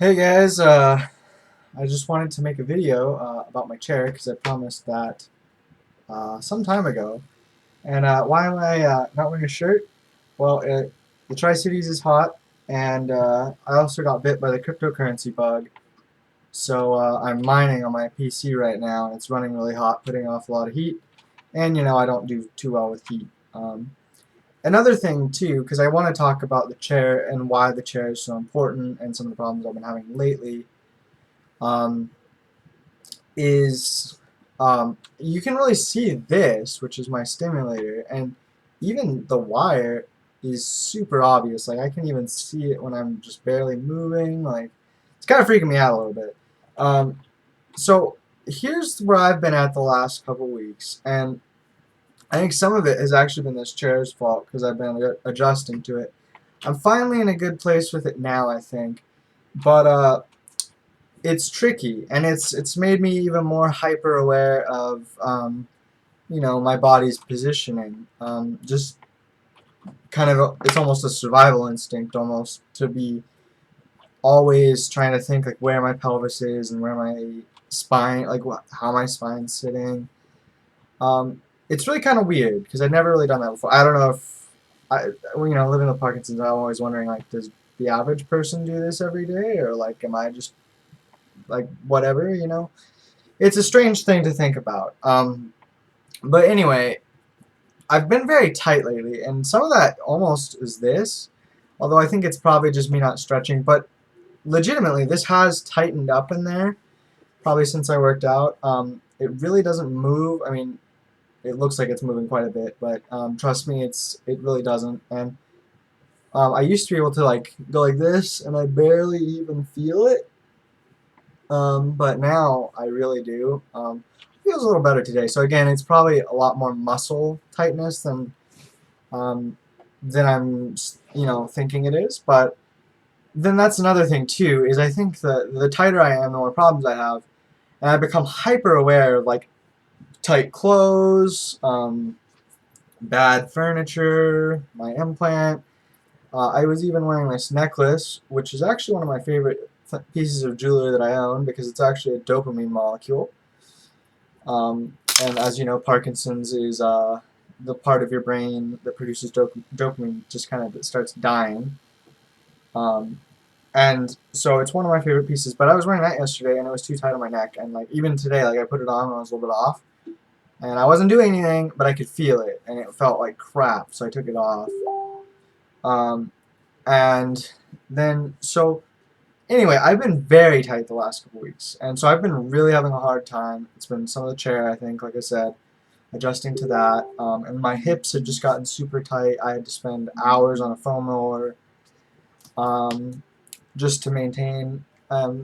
Hey guys, I just wanted to make a video about my chair because I promised that some time ago. And why am I not wearing a shirt? Well, the Tri-Cities is hot, and I also got bit by the cryptocurrency bug. So I'm mining on my PC right now, and it's running really hot, putting off a lot of heat. And I don't do too well with heat. Another thing too, because I want to talk about the chair and why the chair is so important, and some of the problems I've been having lately. Um, is you can really see this, which is my stimulator, and even the wire is super obvious. Like I can even see it when I'm just barely moving. Like it's kind of freaking me out a little bit. Um, so here's where I've been at the last couple weeks, and I think some of it has actually been this chair's fault because I've been adjusting to it. I'm finally in a good place with it now, I think, but it's tricky, and it's made me even more hyper aware of my body's positioning. Just kind of it's almost a survival instinct almost to be always trying to think like where my pelvis is and where my spine, like how my spine's sitting. It's really kind of weird because I've never really done that before. I don't know if living with Parkinson's, I'm always wondering like, does the average person do this every day, or like, am I just like whatever? It's a strange thing to think about. But anyway, I've been very tight lately, and some of that almost is this, although I think it's probably just me not stretching. But legitimately, this has tightened up in there, probably since I worked out. It really doesn't move. I mean, it looks like it's moving quite a bit, but trust me, it really doesn't. And I used to be able to like go like this, and I barely even feel it. But now I really do. Feels a little better today. So again, it's probably a lot more muscle tightness um, than I'm thinking it is. But then that's another thing too. Is I think the tighter I am, the more problems I have, and I become hyper aware of like tight clothes, bad furniture, my implant. I was even wearing this necklace, which is actually one of my favorite pieces of jewelry that I own because it's actually a dopamine molecule. And as you know, Parkinson's is the part of your brain that produces dopamine just kind of starts dying. Um, and so it's one of my favorite pieces. But I was wearing that yesterday, and it was too tight on my neck. And like even today, like I put it on and I was a little bit off, and I wasn't doing anything, but I could feel it, and it felt like crap. So I took it off. Um, and then so anyway, I've been very tight the last couple weeks, and so I've been really having a hard time. It's been some of the chair, I think, like I said, adjusting to that. And my hips had just gotten super tight. I had to spend hours on a foam roller um, just to maintain.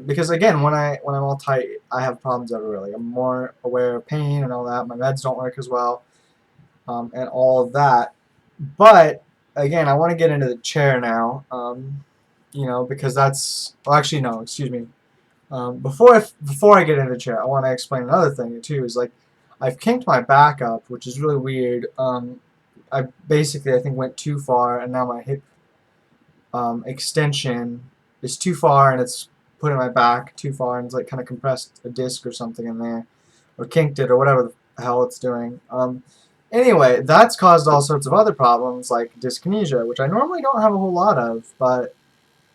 Because again, when I'm all tight, I have problems everywhere. Like I'm more aware of pain and all that. My meds don't work as well, and all of that. But again, I want to get into the chair now. Because that's well, actually no, excuse me. Before I get into the chair, I want to explain another thing too. Is like I've kinked my back up, which is really weird. I basically I think went too far, and now my hip extension is too far, and it's putting my back too far, and it's like kind of compressed a disc or something in there, or kinked it, or whatever the hell it's doing. Anyway, that's caused all sorts of other problems like dyskinesia, which I normally don't have a whole lot of, but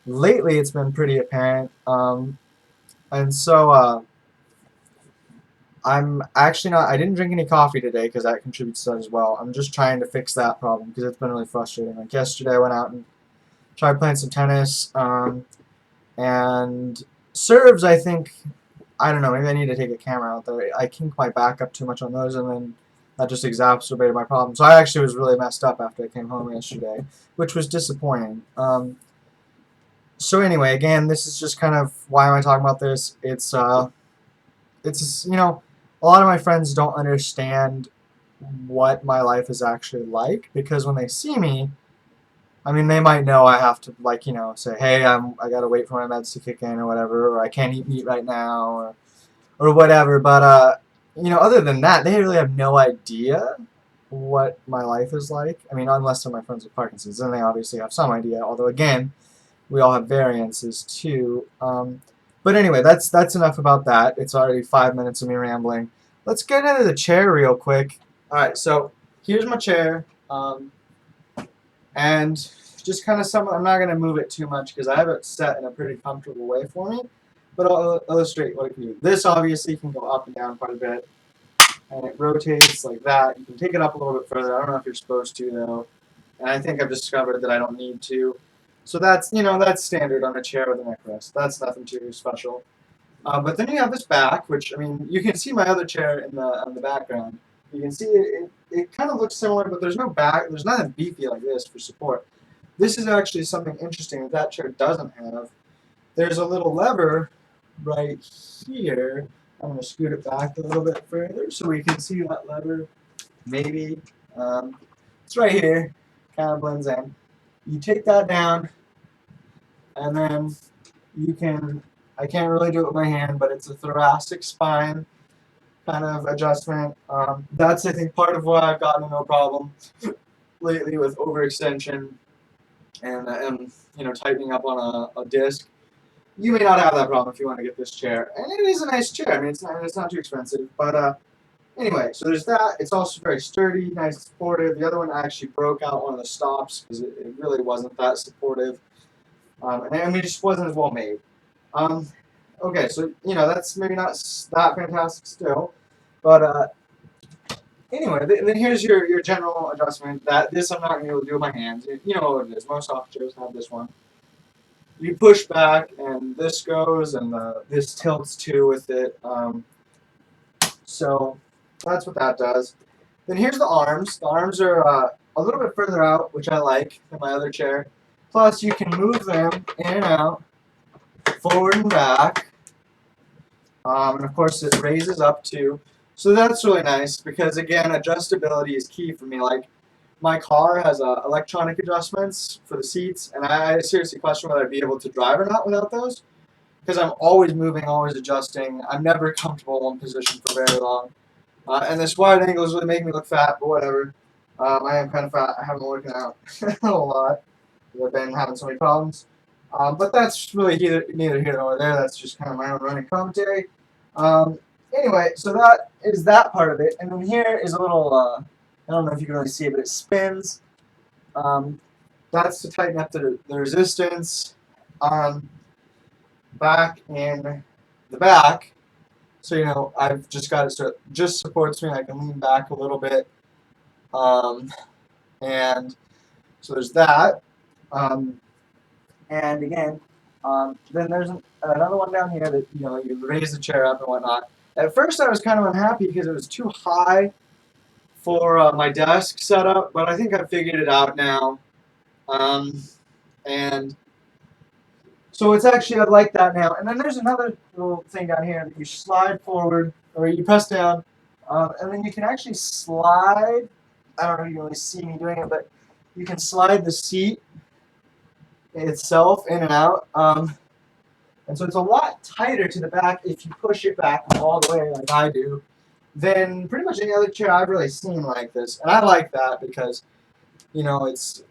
lately it's been pretty apparent. And so I'm actually not. I didn't drink any coffee today because that contributes to that as well. I'm just trying to fix that problem because it's been really frustrating. Like yesterday, I went out and tried playing some tennis, and serves. I think I don't know. Maybe I need to take a camera out there. I kinked my back up too much on those, and then that just exacerbated my problem. So I actually was really messed up after I came home yesterday, which was disappointing. So anyway, again, this is just kind of why am I talking about this? It's a lot of my friends don't understand what my life is actually like because when they see me, I mean, they might know I have to like say, hey, I gotta wait for my meds to kick in or whatever, or I can't eat meat right now, or whatever. But other than that, they really have no idea what my life is like. I mean, unless they're my friends with Parkinson's, then they obviously have some idea. Although again, we all have variances too. But anyway, that's enough about that. It's already 5 minutes of me rambling. Let's get into the chair real quick. All right, so here's my chair, and just kind of some. I'm not gonna move it too much because I have it set in a pretty comfortable way for me. But I'll illustrate what it can do. This obviously can go up and down quite a bit, and it rotates like that. You can take it up a little bit further. I don't know if you're supposed to though, and I think I've discovered that I don't need to. So that's that's standard on a chair with a neck rest. That's nothing too special. But then you have this back, which I mean, you can see my other chair in the background. You can see it kind of looks similar, but there's no back. There's nothing beefy like this for support. This is actually something interesting that that chair doesn't have. There's a little lever right here. I'm going to scoot it back a little bit further so we can see that lever. Maybe it's right here. Kind of blends in. You take that down, and then you can. I can't really do it with my hand, but it's a thoracic spine kind of adjustment. That's I think part of why I've gotten no problem lately with overextension and tightening up on a disc. You may not have that problem if you want to get this chair, and it is a nice chair. I mean, it's not too expensive, but anyway. So there's that. It's also very sturdy, nice, and supportive. The other one actually broke out one of the stops because it really wasn't that supportive, and I mean, it just wasn't as well made. Okay, so that's maybe not that fantastic still, but anyway, then here's your general adjustment. This I'm not going to be able to do with my hands. You know what it is. Most soft chairs have this one. You push back, and this goes, and this tilts too with it. So that's what that does. Then here's the arms. The arms are a little bit further out, which I like than my other chair. Plus, you can move them in and out, forward and back. And of course, it raises up too. So that's really nice because, again, adjustability is key for me. Like, my car has electronic adjustments for the seats, and I seriously question whether I'd be able to drive or not without those because I'm always moving, always adjusting. I'm never comfortable in one position for very long. And this wide angle is really making me look fat, but whatever. I am kind of fat. I haven't been working out a lot because I've been having so many problems. But that's really neither here nor there. That's just kind of my own running commentary. Anyway, so that is that part of it. And then here is a little, I don't know if you can really see it, but it spins. That's to tighten up the resistance back in the back. So, I've just got it so it just supports me. I can lean back a little bit. And so there's that. And again, then there's another one down here that you raise the chair up and whatnot. At first, I was kind of unhappy because it was too high for my desk setup, but I think I figured it out now. And so it's actually I like that now. And then there's another little thing down here that you slide forward or you press down, and then you can actually slide. I don't know if you can really see me doing it, but you can slide the seat itself in and out. And so it's a lot tighter to the back if you push it back all the way like I do than pretty much any other chair I've really seen like this. And I like that because, it's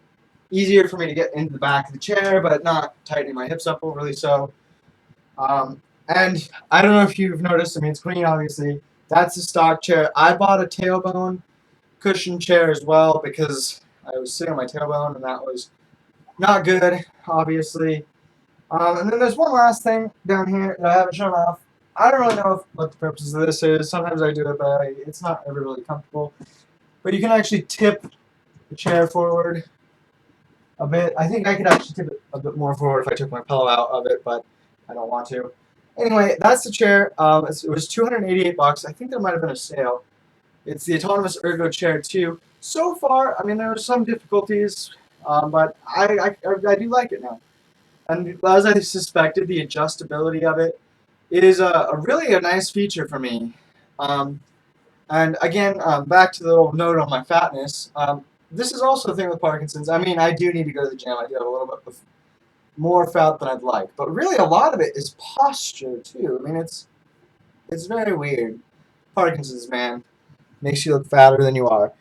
easier for me to get into the back of the chair, but not tightening my hips up overly so. And I don't know if you've noticed, I mean, it's green, obviously. That's a stock chair. I bought a tailbone cushion chair as well because I was sitting on my tailbone, and that was not good, obviously. And then there's one last thing down here that I haven't shown off. I don't really know what the purpose of this is. Sometimes I do it, but it's not ever really comfortable. But you can actually tip the chair forward a bit. I think I could actually tip it a bit more forward if I took my pillow out of it, but I don't want to. Anyway, that's the chair. It was $288. I think there might have been a sale. It's the Autonomous Ergo Chair 2. So far, I mean, there were some difficulties, but I do like it now. And as I suspected, the adjustability of it is really a nice feature for me. And again, back to the little note on my fatness. This is also a thing with Parkinson's. I mean, I do need to go to the gym. I do have a little bit of more fat than I'd like. But really, a lot of it is posture, too. I mean, it's very weird. Parkinson's, man. Makes you look fatter than you are.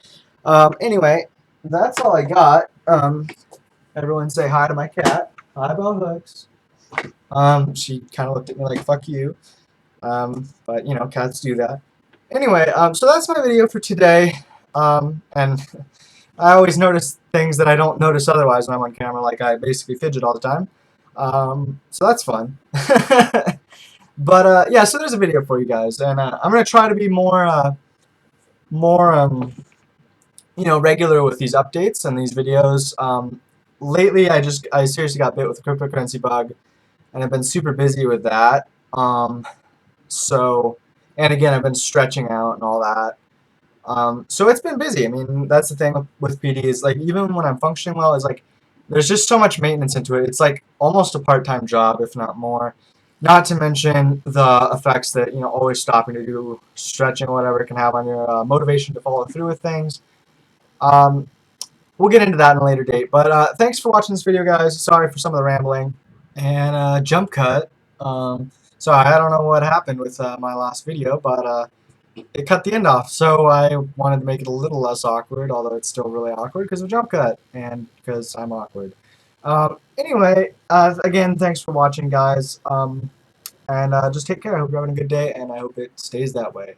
Anyway, that's all I got. Everyone say hi to my cat. Hi, bell hooks. She kind of looked at me like, fuck you. But, you know, cats do that. Anyway, so that's my video for today. And I always notice things that I don't notice otherwise when I'm on camera, like I basically fidget all the time. So that's fun. But, yeah, so there's a video for you guys. And I'm going to try to be more, you know, regular with these updates and these videos. Lately, I seriously got bit with a cryptocurrency bug, and I've been super busy with that. So, and again, I've been stretching out and all that. So it's been busy. I mean, that's the thing with PD is like even when I'm functioning well, it's like there's just so much maintenance into it. It's like almost a part-time job, if not more. Not to mention the effects that you know always stopping to do stretching or whatever can have on your motivation to follow through with things. Um, we'll get into that in a later date. But thanks for watching this video, guys. Sorry for some of the rambling and jump cut. Sorry, I don't know what happened with my last video, but it cut the end off, so I wanted to make it a little less awkward, although it's still really awkward because of jump cut and because I'm awkward. Anyway, again, thanks for watching, guys, and just take care. I hope you're having a good day, and I hope it stays that way.